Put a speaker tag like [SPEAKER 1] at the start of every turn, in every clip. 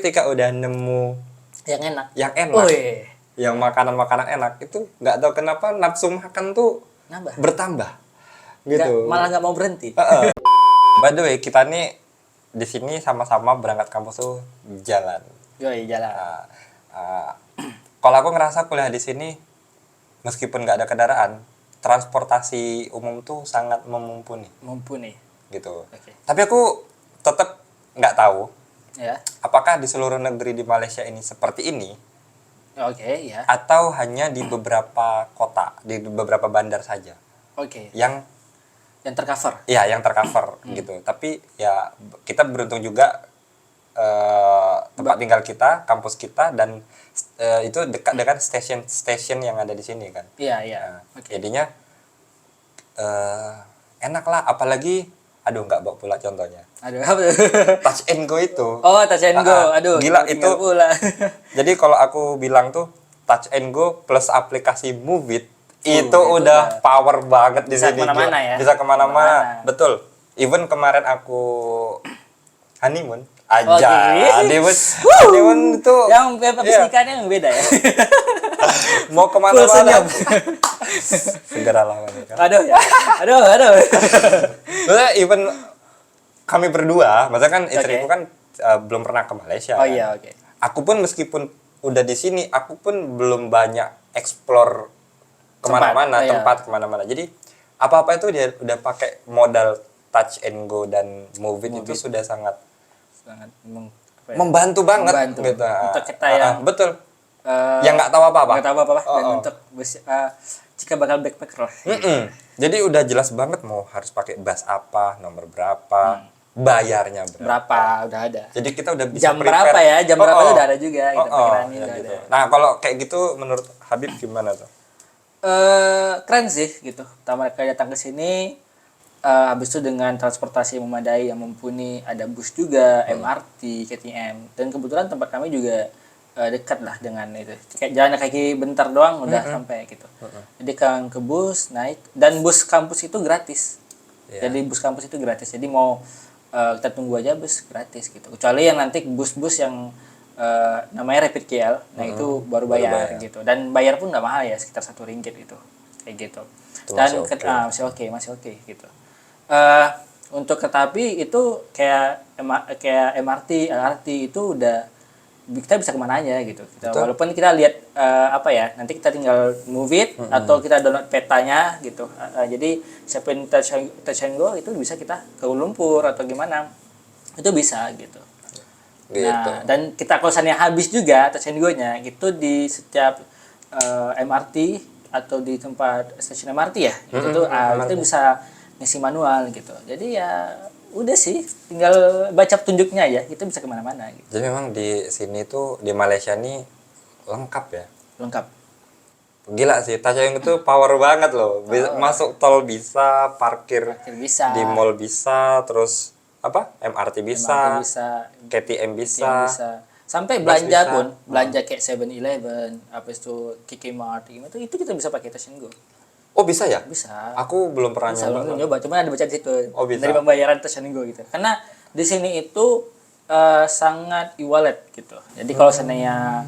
[SPEAKER 1] ketika udah nemu
[SPEAKER 2] Yang enak.
[SPEAKER 1] yang yang makanan-makanan enak itu nggak tahu kenapa nafsu makan tuh bertambah gitu.
[SPEAKER 2] Malah nggak mau berhenti.
[SPEAKER 1] By the way, kita nih di sini sama-sama berangkat kampus tuh jalan.
[SPEAKER 2] Yoi, jalan.
[SPEAKER 1] Kalau aku ngerasa kuliah di sini meskipun nggak ada kendaraan, transportasi umum tuh sangat mumpuni gitu.
[SPEAKER 2] Okay.
[SPEAKER 1] Tapi aku tetap nggak tahu
[SPEAKER 2] Ya.
[SPEAKER 1] apakah di seluruh negeri di Malaysia ini seperti ini.
[SPEAKER 2] Oke, ya.
[SPEAKER 1] Atau hanya di beberapa kota, di beberapa bandar saja.
[SPEAKER 2] Oke.
[SPEAKER 1] Yang
[SPEAKER 2] tercover.
[SPEAKER 1] Ya, yang tercover gitu. Tapi ya kita beruntung juga tempat tinggal kita, kampus kita, dan itu dekat dengan stasiun yang ada di sini kan.
[SPEAKER 2] Iya.
[SPEAKER 1] Okay. Jadinya enak lah, apalagi nggak bawa pula contohnya. Touch and go itu.
[SPEAKER 2] Oh, touch and go.
[SPEAKER 1] Gila itu.
[SPEAKER 2] Pula.
[SPEAKER 1] Jadi kalau aku bilang tuh touch and go plus aplikasi Move It itu udah power banget di sini.
[SPEAKER 2] Bisa kemana-mana ya.
[SPEAKER 1] Bisa kemana-mana. Betul. Even kemarin aku honeymoon aja. Honeymoon itu
[SPEAKER 2] yang pernikahannya yang beda ya.
[SPEAKER 1] Mau kemana-mana. Segeralah menikah.
[SPEAKER 2] Aduh.
[SPEAKER 1] Maksudnya even kami berdua, maksudnya kan istriku kan belum pernah ke Malaysia.
[SPEAKER 2] Oh iya, oke.
[SPEAKER 1] Aku pun meskipun udah di sini, aku pun belum banyak explore tempat kemana-mana. Jadi apa-apa itu dia udah pakai modal touch and go dan move it itu sudah sangat membantu banget gitu.
[SPEAKER 2] Untuk kita yang
[SPEAKER 1] betul. Yang nggak tahu apa-apa.
[SPEAKER 2] Dan untuk jika bakal backpacker lah.
[SPEAKER 1] Jadi udah jelas banget mau harus pakai bus apa, nomor berapa, bayarnya
[SPEAKER 2] berapa udah ada.
[SPEAKER 1] Jadi kita udah bisa
[SPEAKER 2] jam berapa ya? Jam berapa udah ada juga gitu
[SPEAKER 1] ya gitu. Nah, kalau kayak gitu menurut Habib gimana tuh?
[SPEAKER 2] Keren sih gitu. Pertama kali datang ke sini habis itu dengan transportasi yang memadai yang mumpuni, ada bus juga, MRT, KTM, dan kebetulan tempat kami juga dekat lah dengan itu. Kayak jalan kaki bentar doang udah sampai gitu. Jadi ke bus naik, dan bus kampus itu gratis. Jadi bus kampus itu gratis. Jadi mau kita tunggu aja bus gratis gitu. Kecuali yang nanti bus-bus yang namanya Rapid KL, nah itu baru bayar gitu. Dan bayar pun nggak mahal ya, sekitar RM1 itu. Kayak gitu. Dan masih oke gitu. Untuk kereta api itu kayak MRT, LRT itu udah kita bisa kemana aja gitu. Walaupun kita lihat nanti kita tinggal move it atau kita download petanya gitu. Jadi siapin touch and go itu bisa kita ke Kuala Lumpur atau gimana, itu bisa gitu. Nah, dan kita kalau misalnya habis juga touch and go-nya itu di setiap MRT atau di tempat stasiun MRT ya, itu tuh kita bisa ngisi manual gitu. Jadi ya udah sih, tinggal baca petunjuknya aja, kita bisa kemana-mana gitu.
[SPEAKER 1] Jadi memang di sini tuh, di Malaysia nih lengkap ya?
[SPEAKER 2] Lengkap.
[SPEAKER 1] Gila sih, touch and go itu power banget loh. Masuk tol bisa, parkir
[SPEAKER 2] bisa,
[SPEAKER 1] di mall bisa, terus MRT bisa, KTM bisa.
[SPEAKER 2] Sampai belanja pun, belanja kayak 7-Eleven, Kikimart, itu kita bisa pakai touch and go.
[SPEAKER 1] Oh bisa ya?
[SPEAKER 2] Bisa.
[SPEAKER 1] Aku belum pernah
[SPEAKER 2] nyoba. Cuma ada baca di situ.
[SPEAKER 1] Oh bisa.
[SPEAKER 2] Dari pembayaran touch and go gitu. Karena di sini itu sangat e-wallet gitu. Jadi kalau seandainya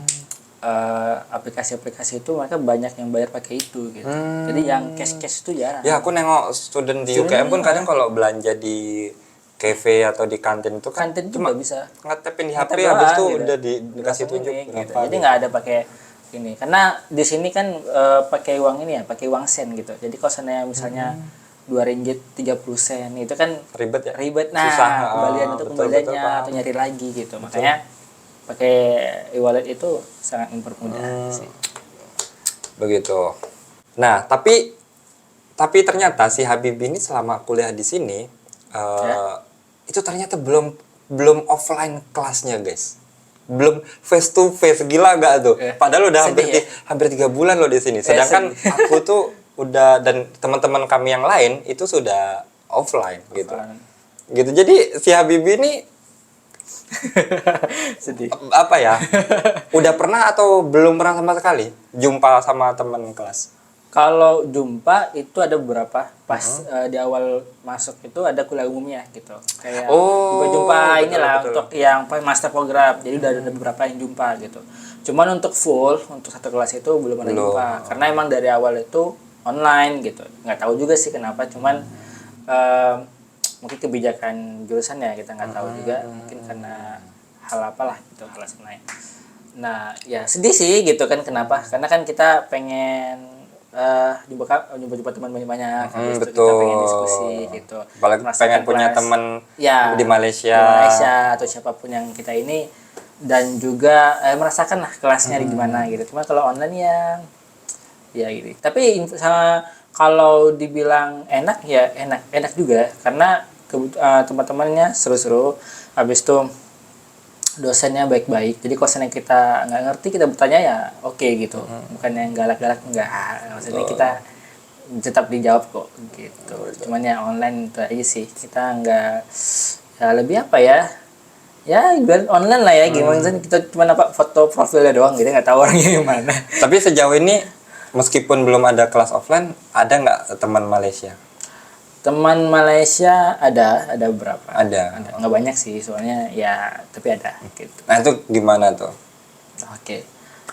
[SPEAKER 2] aplikasi-aplikasi itu mereka banyak yang bayar pakai itu gitu. Jadi yang cash itu jarang.
[SPEAKER 1] Ya aku nengok student di UKM pun kadang kalau belanja di cafe atau di kantin itu kan
[SPEAKER 2] cuma bisa
[SPEAKER 1] ngetepin di HP habis itu udah dikasih tunjuk
[SPEAKER 2] gitu. Jadi nggak ada pakai ini, karena di sini kan pakai uang ini ya, pakai uang sen gitu. Jadi kalau misalnya RM2.30 itu kan ribet. Nah, kembalian itu kembaliannya atau nyari lagi gitu. Makanya pakai e-wallet itu sangat mempermudah sih. Begitu.
[SPEAKER 1] Nah, tapi ternyata si Habib ini selama kuliah di sini itu ternyata belum offline kelasnya, guys. Belum face to face, gila gak tuh? Padahal udah hampir 3 bulan loh di sini. Sedangkan aku tuh udah, dan teman-teman kami yang lain itu sudah offline gitu. Gitu. Jadi si Habib ini
[SPEAKER 2] sedih.
[SPEAKER 1] Udah pernah atau belum pernah sama sekali jumpa sama teman kelas?
[SPEAKER 2] Kalau jumpa itu ada beberapa pas di awal masuk itu ada kuliah umumnya gitu. Kayak jumpa
[SPEAKER 1] betul,
[SPEAKER 2] inilah
[SPEAKER 1] betul.
[SPEAKER 2] untuk yang master program. Jadi udah ada beberapa yang jumpa gitu. Cuman untuk full untuk satu kelas itu belum ada
[SPEAKER 1] Belum.
[SPEAKER 2] jumpa karena emang dari awal itu online gitu. Nggak tahu juga sih kenapa, cuman eh, mungkin kebijakan jurusan ya kita nggak tahu juga, mungkin karena hal apalah gitu alasannya. Nah, ya sedih sih gitu kan, kenapa? Karena kan kita pengen jumpa teman banyak-banyak, habis itu kita pengen
[SPEAKER 1] Betul.
[SPEAKER 2] diskusi gitu.
[SPEAKER 1] Apalagi
[SPEAKER 2] Merasakan
[SPEAKER 1] pengen punya
[SPEAKER 2] kelas.
[SPEAKER 1] teman
[SPEAKER 2] Ya,
[SPEAKER 1] di Malaysia.
[SPEAKER 2] di Malaysia atau siapapun yang kita ini, dan juga merasakan lah kelasnya di gimana gitu. Cuma kalau online ya gitu. Tapi kalau dibilang enak ya enak juga karena teman-temannya seru-seru, habis itu dosennya baik-baik. Jadi kalau misalnya kita nggak ngerti kita bertanya ya oke gitu. Bukan yang galak-galak, enggak. Maksudnya kita tetap dijawab kok gitu. Cuman ya online itu aja sih. Kita nggak, ya lebih apa ya? Ya ibarat online lah ya. Gimana sih, kita cuma foto profilnya doang gitu, nggak tahu orangnya gimana.
[SPEAKER 1] Tapi sejauh ini meskipun belum ada kelas offline, ada nggak teman Malaysia?
[SPEAKER 2] Teman Malaysia ada beberapa.
[SPEAKER 1] Ada.
[SPEAKER 2] Nggak banyak sih soalnya ya, tapi ada gitu.
[SPEAKER 1] Nah itu gimana tuh?
[SPEAKER 2] Oke.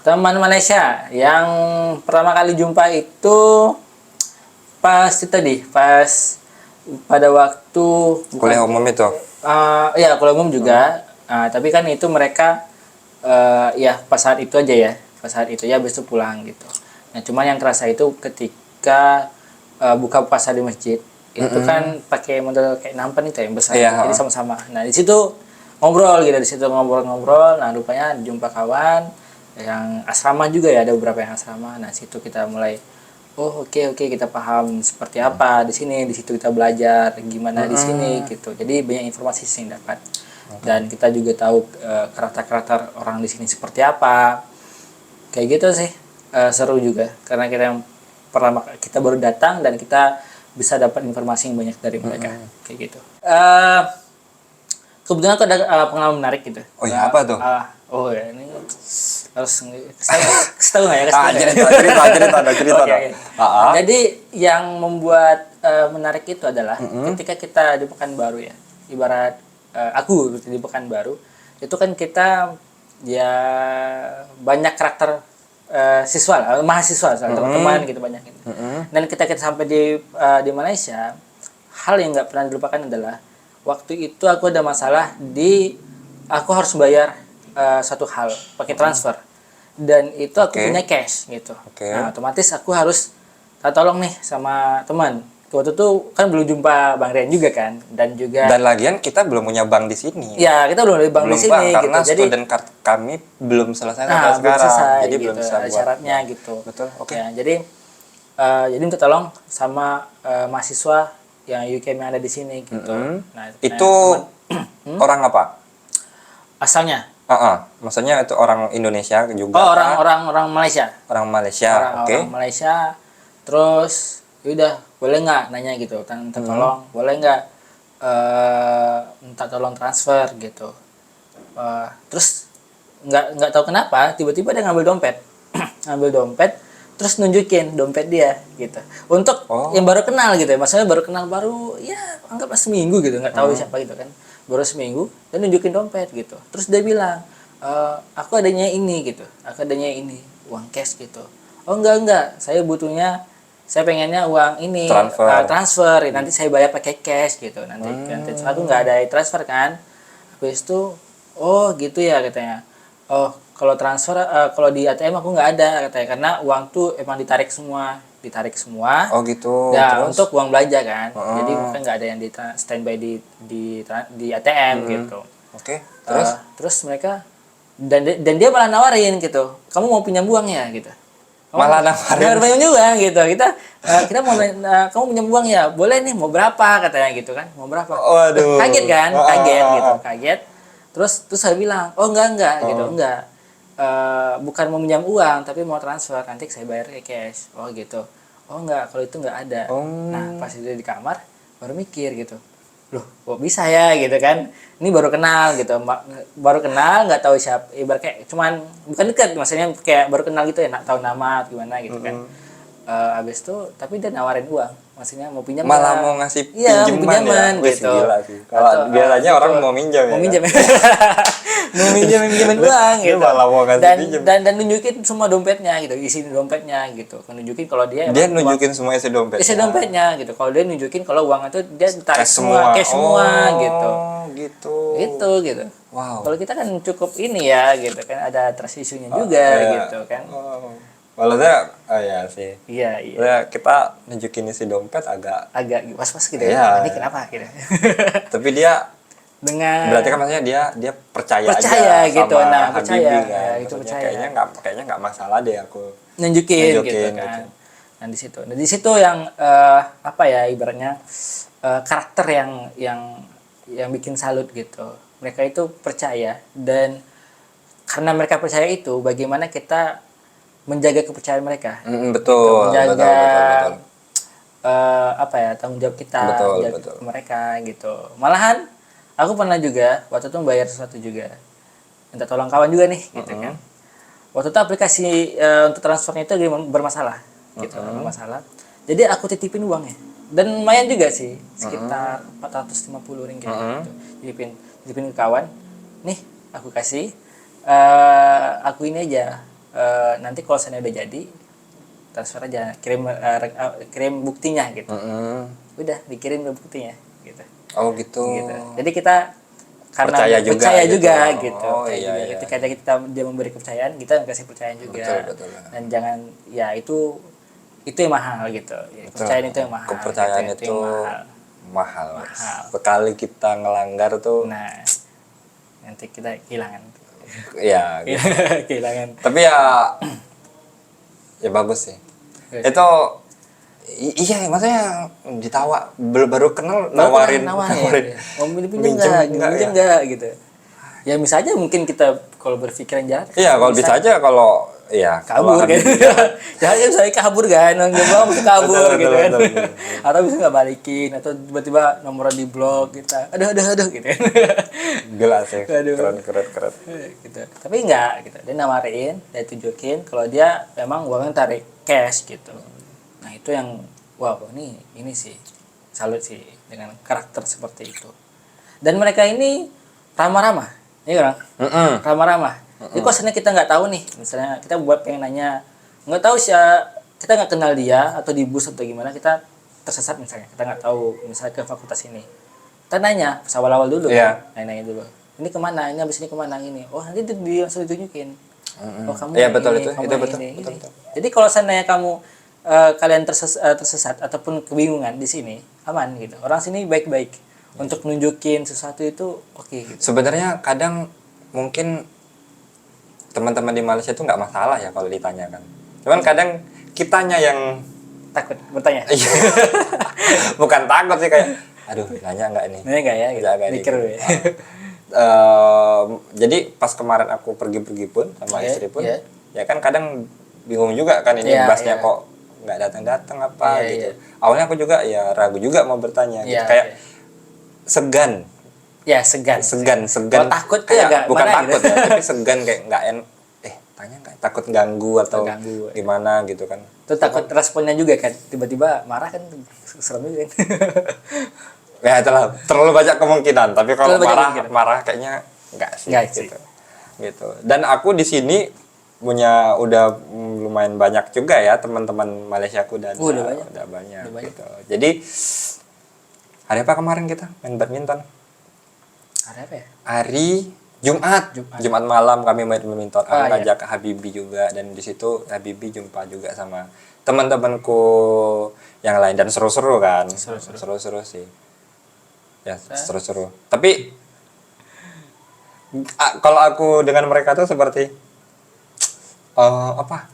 [SPEAKER 2] Teman Malaysia yang pertama kali jumpa itu pas pada waktu
[SPEAKER 1] Kuliah umum itu?
[SPEAKER 2] ya kuliah umum juga. Tapi kan itu mereka ya pas saat itu aja ya. Pas saat itu ya, habis itu pulang gitu. Nah, cuman yang terasa itu ketika buka puasa di masjid. Itu kan pakai model kayak nampan itu yang besar.
[SPEAKER 1] Iya.
[SPEAKER 2] Jadi sama-sama. Nah, di situ ngobrol gitu, di situ ngobrol-ngobrol. Nah, rupanya jumpa kawan yang asrama juga ya, ada beberapa yang asrama. Nah, situ kita mulai oke, kita paham seperti apa di sini, di situ kita belajar gimana di sini gitu. Jadi banyak informasi sih yang dapat. Dan kita juga tahu karakter-karakter orang di sini seperti apa. Kayak gitu sih. Seru juga karena kita baru datang dan kita bisa dapat informasi yang banyak dari mereka. Kayak gitu. Kebetulan aku ada pengalaman menarik gitu.
[SPEAKER 1] Oh ya, apa tuh?
[SPEAKER 2] Ya ini harus kasih tahu nggak ya?
[SPEAKER 1] Cerita.
[SPEAKER 2] Okay. Jadi yang membuat menarik itu adalah ketika kita di Pekanbaru ya, ibarat aku di Pekanbaru itu kan kita ya banyak karakter mahasiswa, teman-teman gitu banyak gitu. Dan kita sampai di Malaysia, hal yang nggak pernah dilupakan adalah waktu itu aku ada masalah aku harus bayar satu hal pakai transfer, dan itu aku punya cash gitu. Nah, otomatis aku harus tolong nih sama teman. Waktu itu kan belum jumpa Bang Rian juga kan, dan
[SPEAKER 1] lagian kita belum punya bank di sini.
[SPEAKER 2] Ya, kita belum ada bank di sini
[SPEAKER 1] karena
[SPEAKER 2] gitu. Jadi
[SPEAKER 1] student card kami belum selesai
[SPEAKER 2] belum
[SPEAKER 1] sekarang.
[SPEAKER 2] selesai,
[SPEAKER 1] Jadi
[SPEAKER 2] gitu,
[SPEAKER 1] belum bisa buat
[SPEAKER 2] syaratnya gitu.
[SPEAKER 1] Betul, oke.
[SPEAKER 2] Ya, jadi minta tolong sama mahasiswa yang UKM yang ada di sini gitu. Nah,
[SPEAKER 1] itu orang apa?
[SPEAKER 2] Asalnya?
[SPEAKER 1] Maksudnya itu orang Indonesia juga?
[SPEAKER 2] Oh, orang Malaysia.
[SPEAKER 1] Orang Malaysia, oke.
[SPEAKER 2] Orang Malaysia. Terus yaudah, boleh nggak nanya gitu, minta tolong, boleh nggak minta tolong transfer gitu. Terus nggak tahu kenapa tiba-tiba dia ngambil dompet, terus nunjukin dompet dia gitu. Untuk yang baru kenal gitu ya, maksudnya baru kenal, baru ya anggaplah seminggu gitu, nggak tahu siapa gitu kan, baru seminggu dan nunjukin dompet gitu. Terus dia bilang, aku adanya ini gitu, uang cash gitu. Oh enggak, saya pengennya uang ini transfer, nanti saya bayar pakai cash gitu. Nanti aku nggak ada transfer kan. Habis itu gitu ya katanya. Kalau transfer kalau di ATM aku nggak ada katanya, karena uang tuh emang ditarik semua.
[SPEAKER 1] Oh gitu.
[SPEAKER 2] Ya, untuk uang belanja kan. Jadi kan nggak ada yang di standby di ATM gitu.
[SPEAKER 1] Oke.
[SPEAKER 2] Terus mereka dan dia malah nawarin gitu. Kamu mau pinjam uang ya gitu.
[SPEAKER 1] Malah nawarin
[SPEAKER 2] juga gitu. Kita mau kamu pinjam uang ya, boleh nih, mau berapa katanya gitu kan, mau berapa.
[SPEAKER 1] Waduh.
[SPEAKER 2] Kaget kan, kaget. Terus saya bilang, enggak gitu, enggak. Bukan mau pinjam uang tapi mau transfer, nanti saya bayar cash. Gitu. Enggak, kalau itu enggak ada. Nah, pas dia di kamar baru mikir gitu, loh kok bisa ya gitu kan, ini baru kenal gitu, nggak tahu siapa, ibarat kayak cuman bukan dekat, maksudnya kayak baru kenal gitu ya, nggak tahu nama gimana gitu kan. Habis itu tapi dia nawarin uang, maksudnya mau pinjam
[SPEAKER 1] Malah
[SPEAKER 2] nggak?
[SPEAKER 1] mau ngasih
[SPEAKER 2] Iya, mau
[SPEAKER 1] pinjaman
[SPEAKER 2] pinjaman
[SPEAKER 1] ya. Wes,
[SPEAKER 2] gitu.
[SPEAKER 1] gila sih. Kalau
[SPEAKER 2] Atau,
[SPEAKER 1] biasanya orang
[SPEAKER 2] gitu.
[SPEAKER 1] mau minjam ya.
[SPEAKER 2] Mau
[SPEAKER 1] kan?
[SPEAKER 2] minjam ya. Mau minjam uang
[SPEAKER 1] Dia
[SPEAKER 2] gitu.
[SPEAKER 1] malah mau ngasih
[SPEAKER 2] Dan,
[SPEAKER 1] pinjam.
[SPEAKER 2] dan nunjukin semua dompetnya gitu, isi dompetnya gitu. Nunjukin kalau dia
[SPEAKER 1] Dia
[SPEAKER 2] emang
[SPEAKER 1] nunjukin semua isi dompet.
[SPEAKER 2] isi dompetnya gitu. Kalau dia nunjukin kalau uang itu dia tarik
[SPEAKER 1] Cash
[SPEAKER 2] semua,
[SPEAKER 1] semua.
[SPEAKER 2] cash semua gitu.
[SPEAKER 1] Gitu.
[SPEAKER 2] Gitu.
[SPEAKER 1] Wow.
[SPEAKER 2] Kalau kita kan cukup ini ya gitu kan, ada trust issue-nya juga
[SPEAKER 1] Iya.
[SPEAKER 2] gitu kan.
[SPEAKER 1] Oh. Kalau saya, ya sih.
[SPEAKER 2] Iya.
[SPEAKER 1] Ya, kita nunjukin isi dompet agak,
[SPEAKER 2] Agak was-was gitu
[SPEAKER 1] Iya.
[SPEAKER 2] ya. Ini kenapa gitu.
[SPEAKER 1] tapi dia
[SPEAKER 2] Dengan
[SPEAKER 1] berarti kan maksudnya dia percaya
[SPEAKER 2] Percaya
[SPEAKER 1] aja
[SPEAKER 2] gitu,
[SPEAKER 1] sama
[SPEAKER 2] nah,
[SPEAKER 1] Habibie
[SPEAKER 2] percaya.
[SPEAKER 1] kan.
[SPEAKER 2] Ya, itu
[SPEAKER 1] Maksudnya
[SPEAKER 2] percaya.
[SPEAKER 1] kayaknya nggak masalah deh aku
[SPEAKER 2] nunjukin gitu
[SPEAKER 1] nunjukin
[SPEAKER 2] kan.
[SPEAKER 1] gitu.
[SPEAKER 2] Nah di situ yang apa ya ibaratnya karakter yang bikin salut gitu. Mereka itu percaya, dan karena mereka percaya itu, bagaimana kita menjaga kepercayaan mereka,
[SPEAKER 1] Betul,
[SPEAKER 2] menjaga
[SPEAKER 1] betul.
[SPEAKER 2] apa ya tanggung jawab kita,
[SPEAKER 1] Betul,
[SPEAKER 2] menjaga
[SPEAKER 1] betul.
[SPEAKER 2] mereka gitu. Malahan aku pernah juga waktu itu bayar sesuatu juga, minta tolong kawan juga nih gitu kan. Waktu itu aplikasi untuk transfernya itu bermasalah gitu, bermasalah. Jadi aku titipin uangnya, dan lumayan juga sih, sekitar 450 ringgit gitu. Titipin ke kawan, nih aku kasih, aku ini aja, nanti kalau saya udah jadi transfer aja, kirim buktinya gitu. Udah dikirim ke buktinya gitu.
[SPEAKER 1] Oh gitu.
[SPEAKER 2] Gitu. Jadi kita karena
[SPEAKER 1] Percaya juga gitu.
[SPEAKER 2] gitu.
[SPEAKER 1] Oh,
[SPEAKER 2] Percaya
[SPEAKER 1] iya,
[SPEAKER 2] juga.
[SPEAKER 1] iya.
[SPEAKER 2] Ketika kita dia memberi kepercayaan, kita kasih kepercayaan juga.
[SPEAKER 1] Betul.
[SPEAKER 2] Dan jangan ya itu yang mahal gitu. Ya, kepercayaan itu yang mahal.
[SPEAKER 1] Kepercayaan
[SPEAKER 2] gitu.
[SPEAKER 1] itu
[SPEAKER 2] Yang mahal.
[SPEAKER 1] mahal. Sekali kita ngelanggar tuh,
[SPEAKER 2] Nah, nanti kita kehilangan.
[SPEAKER 1] ya. Gitu.
[SPEAKER 2] Kehilangan.
[SPEAKER 1] Tapi ya bagus sih.
[SPEAKER 2] Bagus.
[SPEAKER 1] Itu iya, maksudnya ditawa baru kenal nawarin.
[SPEAKER 2] Ya. Mau pinjam
[SPEAKER 1] Minjem
[SPEAKER 2] enggak?
[SPEAKER 1] enggak
[SPEAKER 2] Pinjam
[SPEAKER 1] ya?
[SPEAKER 2] enggak gitu. Ya misalnya mungkin kita kalau berpikiran jahat.
[SPEAKER 1] Iya, kalau bisa aja kalau ya
[SPEAKER 2] kabur
[SPEAKER 1] kalau
[SPEAKER 2] kan.
[SPEAKER 1] Habibie
[SPEAKER 2] Jahatnya misalnya kabur kan, nggak bisa kabur
[SPEAKER 1] Betul,
[SPEAKER 2] gitu kan.
[SPEAKER 1] betul.
[SPEAKER 2] Atau bisa nggak balikin, atau tiba-tiba nomornya di blok kita. Aduh gitu kan.
[SPEAKER 1] gelas ya.
[SPEAKER 2] Aduh.
[SPEAKER 1] Keren.
[SPEAKER 2] Gitu. Tapi enggak gitu. Dia nawarin, dia tunjukin kalau dia memang uangnya tarik cash gitu. Nah, itu yang wow, ini sih salut sih dengan karakter seperti itu. Dan mereka ini ramah-ramah. Iya kan? Ramah-ramah. Jadi kalau misalnya kita nggak tahu nih, misalnya kita buat pengen nanya, nggak tahu sih, kita nggak kenal dia atau di bus atau gimana, kita tersesat misalnya, kita nggak tahu misalnya ke fakultas ini, kita nanya pas awal-awal dulu,
[SPEAKER 1] Iya.
[SPEAKER 2] nanya dulu, ini kemana, ini habis ini kemana ini, oh nanti dia langsung ditunjukin, oh kamu
[SPEAKER 1] Iya,
[SPEAKER 2] yang
[SPEAKER 1] betul,
[SPEAKER 2] ini,
[SPEAKER 1] itu
[SPEAKER 2] kamu yang
[SPEAKER 1] betul,
[SPEAKER 2] ini.
[SPEAKER 1] betul.
[SPEAKER 2] Jadi kalau seandainya kamu kalian tersesat ataupun kebingungan di sini, aman gitu, orang sini baik-baik untuk nunjukin sesuatu itu oke gitu.
[SPEAKER 1] Sebenarnya kadang mungkin teman-teman di Malaysia itu nggak masalah ya kalau ditanyakan. Cuman kadang kitanya yang
[SPEAKER 2] Takut bertanya.
[SPEAKER 1] iya. Bukan takut sih, kayak aduh, nanya nggak nih?
[SPEAKER 2] Nanya nggak ya? Gitu.
[SPEAKER 1] Nanya nggak nih?
[SPEAKER 2] Mikir ya.
[SPEAKER 1] Jadi pas kemarin aku pergi pun sama istri pun,
[SPEAKER 2] Iya.
[SPEAKER 1] ya kan kadang bingung juga kan ini
[SPEAKER 2] Iya,
[SPEAKER 1] basnya
[SPEAKER 2] iya.
[SPEAKER 1] kok nggak datang apa
[SPEAKER 2] Iya,
[SPEAKER 1] gitu.
[SPEAKER 2] iya.
[SPEAKER 1] Awalnya aku juga ya ragu juga mau bertanya, gitu.
[SPEAKER 2] Iya,
[SPEAKER 1] Kayak
[SPEAKER 2] iya.
[SPEAKER 1] segan.
[SPEAKER 2] Ya segan.
[SPEAKER 1] Segan.
[SPEAKER 2] Oh, takut tuh
[SPEAKER 1] Kayak
[SPEAKER 2] agak
[SPEAKER 1] bukan
[SPEAKER 2] mana
[SPEAKER 1] takut
[SPEAKER 2] gitu.
[SPEAKER 1] ya, tapi segan kayak nggak tanya nggak, takut ganggu atau
[SPEAKER 2] Ganggu.
[SPEAKER 1] gimana gitu kan.
[SPEAKER 2] Tuh takut responnya juga kan, tiba-tiba marah kan, serem juga kan.
[SPEAKER 1] Ya itulah, terlalu banyak kemungkinan, tapi kalau
[SPEAKER 2] Terlalu banyak kemungkinan.
[SPEAKER 1] marah kayaknya nggak sih,
[SPEAKER 2] Nggak sih.
[SPEAKER 1] gitu. Dan aku di sini punya udah lumayan banyak juga ya teman-teman Malaysia aku udah
[SPEAKER 2] banyak.
[SPEAKER 1] udah banyak
[SPEAKER 2] Udah banyak.
[SPEAKER 1] gitu. Jadi hari apa kemarin kita main badminton?
[SPEAKER 2] Ada apa ya?
[SPEAKER 1] Hari Jumat malam kami main badminton. Aku
[SPEAKER 2] Iya.
[SPEAKER 1] ngajak Habibie juga, dan di situ Habibie jumpa juga sama teman-temanku yang lain, dan seru-seru kan. Seru-seru sih. Ya, seru-seru. Tapi kalau aku dengan mereka tuh seperti apa?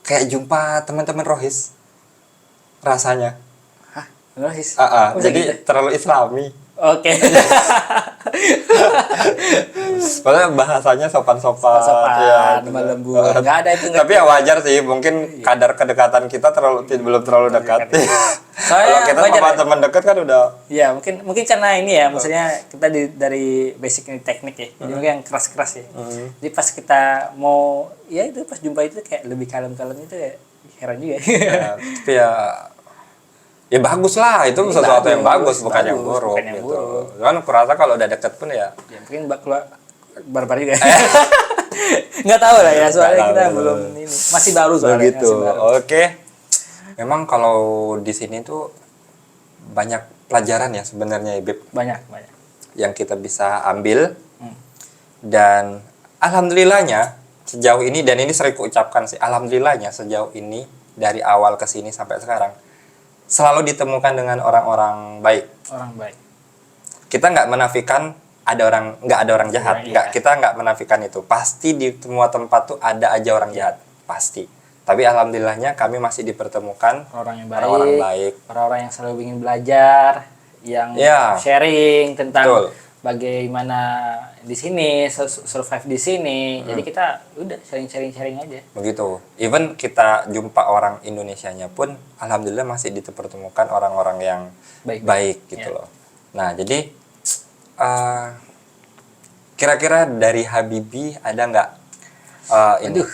[SPEAKER 1] Kayak jumpa teman-teman Rohis rasanya.
[SPEAKER 2] Hah? Rohis?
[SPEAKER 1] Jadi terlalu Islami.
[SPEAKER 2] Oke.
[SPEAKER 1] Maksudnya bahasanya sopan-sopan,
[SPEAKER 2] Sopan,
[SPEAKER 1] gitu.
[SPEAKER 2] lembut. Nggak ada itu.
[SPEAKER 1] Tapi ya wajar sih, mungkin kadar kedekatan kita belum terlalu dekat. Kalau kita sama teman dekat kan udah.
[SPEAKER 2] Ya mungkin karena ini ya, maksudnya kita dari basic ini teknik ya, jadi mungkin yang keras-keras ya. Jadi pas kita mau, ya itu pas jumpa itu kayak lebih kalem-kalem itu ya, Heran juga.
[SPEAKER 1] Tapi ya bagus lah, itu sesuatu yang bagus, bukan yang buruk
[SPEAKER 2] bukan yang
[SPEAKER 1] gitu.
[SPEAKER 2] buruk.
[SPEAKER 1] Kan kurasa kalau udah deket pun ya
[SPEAKER 2] Ya mungkin keluar barbar juga. Nggak tahu lah ya, soalnya
[SPEAKER 1] Nggak
[SPEAKER 2] kita
[SPEAKER 1] tahu.
[SPEAKER 2] belum ini. Masih baru soalnya.
[SPEAKER 1] begitu.
[SPEAKER 2] Masih baru.
[SPEAKER 1] Oke. Memang kalau di sini tuh banyak pelajaran ya sebenarnya ya, Beb,
[SPEAKER 2] Banyak.
[SPEAKER 1] yang kita bisa ambil.
[SPEAKER 2] Hmm.
[SPEAKER 1] Dan alhamdulillahnya sejauh ini, dan ini sering kuucapkan sih, alhamdulillahnya sejauh ini dari awal ke sini sampai sekarang selalu ditemukan dengan orang-orang baik.
[SPEAKER 2] Orang baik.
[SPEAKER 1] Kita nggak menafikan nggak ada orang jahat.
[SPEAKER 2] Iya.
[SPEAKER 1] Kita nggak menafikan itu. Pasti di semua tempat tuh ada aja orang jahat, pasti. Tapi alhamdulillahnya kami masih dipertemukan
[SPEAKER 2] Orang yang baik.
[SPEAKER 1] orang-orang baik.
[SPEAKER 2] Orang-orang yang selalu ingin belajar, yang
[SPEAKER 1] Ya.
[SPEAKER 2] sharing tentang
[SPEAKER 1] Betul.
[SPEAKER 2] bagaimana di sini survive di sini. Jadi kita udah sharing aja.
[SPEAKER 1] Begitu. Even kita jumpa orang Indonesianya pun alhamdulillah masih dipertemukan orang-orang yang
[SPEAKER 2] Baik.
[SPEAKER 1] baik gitu
[SPEAKER 2] Ya.
[SPEAKER 1] loh. Nah, jadi kira-kira dari Habibie ada nggak ini
[SPEAKER 2] Aduh,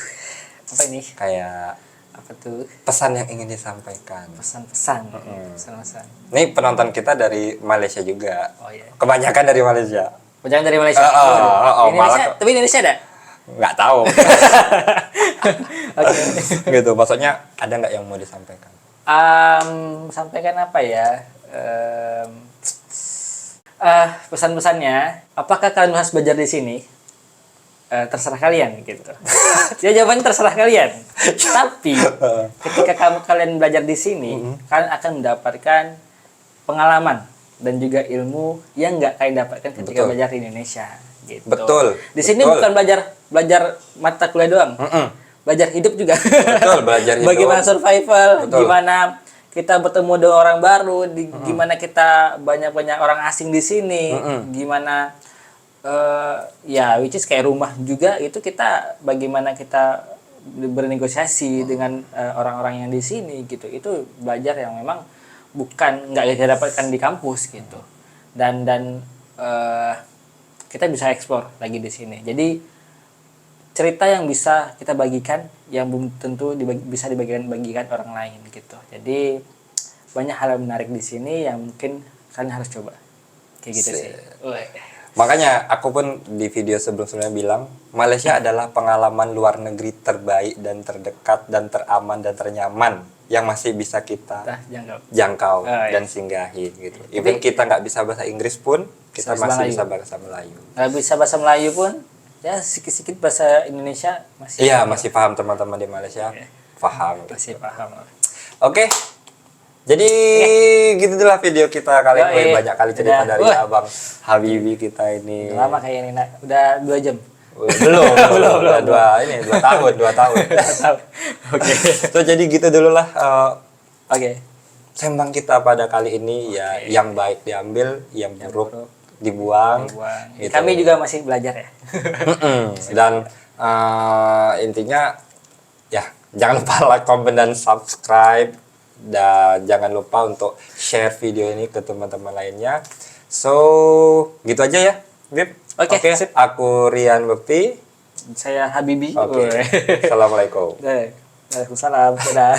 [SPEAKER 2] apa ini?
[SPEAKER 1] kayak
[SPEAKER 2] Apa tuh?
[SPEAKER 1] pesan yang ingin disampaikan?
[SPEAKER 2] Pesan-pesan. Pesan-pesan.
[SPEAKER 1] Ini penonton kita dari Malaysia juga.
[SPEAKER 2] Oh iya.
[SPEAKER 1] Kebanyakan dari Malaysia.
[SPEAKER 2] Jangan dari Malaysia. Indonesia,
[SPEAKER 1] malah
[SPEAKER 2] tapi Indonesia ada?
[SPEAKER 1] nggak tahu.
[SPEAKER 2] Oke.
[SPEAKER 1] Gitu. Maksudnya ada nggak yang mau disampaikan?
[SPEAKER 2] Sampaikan apa ya? Pesan-pesannya, apakah kalian harus belajar di sini? Terserah kalian gitu. Ya jawabannya terserah kalian. Tapi ketika kalian belajar di sini, kalian akan mendapatkan pengalaman dan juga ilmu yang nggak kalian dapatkan ketika
[SPEAKER 1] Betul.
[SPEAKER 2] belajar di Indonesia. Gitu.
[SPEAKER 1] Betul.
[SPEAKER 2] Di sini
[SPEAKER 1] Betul.
[SPEAKER 2] bukan belajar mata kuliah doang, belajar hidup juga.
[SPEAKER 1] Betul, belajar hidup.
[SPEAKER 2] Bagaimana survival,
[SPEAKER 1] Betul.
[SPEAKER 2] gimana kita bertemu dengan orang baru, gimana kita banyak orang asing di sini, gimana ya which is kayak rumah juga itu kita bagaimana kita bernegosiasi dengan orang-orang yang di sini gitu. Itu belajar yang memang nggak kita dapatkan di kampus gitu. Dan kita bisa eksplor lagi di sini. Jadi cerita yang bisa kita bagikan yang belum tentu bisa dibagikan orang lain gitu. Jadi banyak hal yang menarik di sini yang mungkin kalian harus coba. Kayak gitu sih.
[SPEAKER 1] Makanya aku pun di video sebelum-sebelumnya bilang Malaysia adalah pengalaman luar negeri terbaik dan terdekat dan teraman dan ternyaman yang masih bisa kita jangkau dan singgahi gitu. Even kita nggak bisa bahasa Inggris pun kita masih bisa bahasa Melayu.
[SPEAKER 2] Nggak bisa bahasa Melayu pun ya sedikit-sedikit bahasa Indonesia masih.
[SPEAKER 1] Iya, masih paham teman-teman di Malaysia. Paham.
[SPEAKER 2] Masih paham.
[SPEAKER 1] Oke. Jadi gitu itulah video kita kali ini. Banyak kali cerita dari Abang Habibie kita ini.
[SPEAKER 2] Udah lama kayak ini, udah 2 jam.
[SPEAKER 1] Belum. 2 tahun.
[SPEAKER 2] Oke.
[SPEAKER 1] So jadi gitu dulu lah.
[SPEAKER 2] Oke.
[SPEAKER 1] Sembang kita pada kali ini ya, yang baik diambil, yang buruk dibuang.
[SPEAKER 2] Gitu. Kami juga masih belajar ya.
[SPEAKER 1] Dan intinya ya jangan lupa like, comment, dan subscribe. Dan jangan lupa untuk share video ini ke teman-teman lainnya. So gitu aja ya, Bib.
[SPEAKER 2] Oke, sip.
[SPEAKER 1] Aku Rian Bekti.
[SPEAKER 2] Saya Habibie.
[SPEAKER 1] Assalamualaikum.
[SPEAKER 2] Waalaikumsalam. Dadah.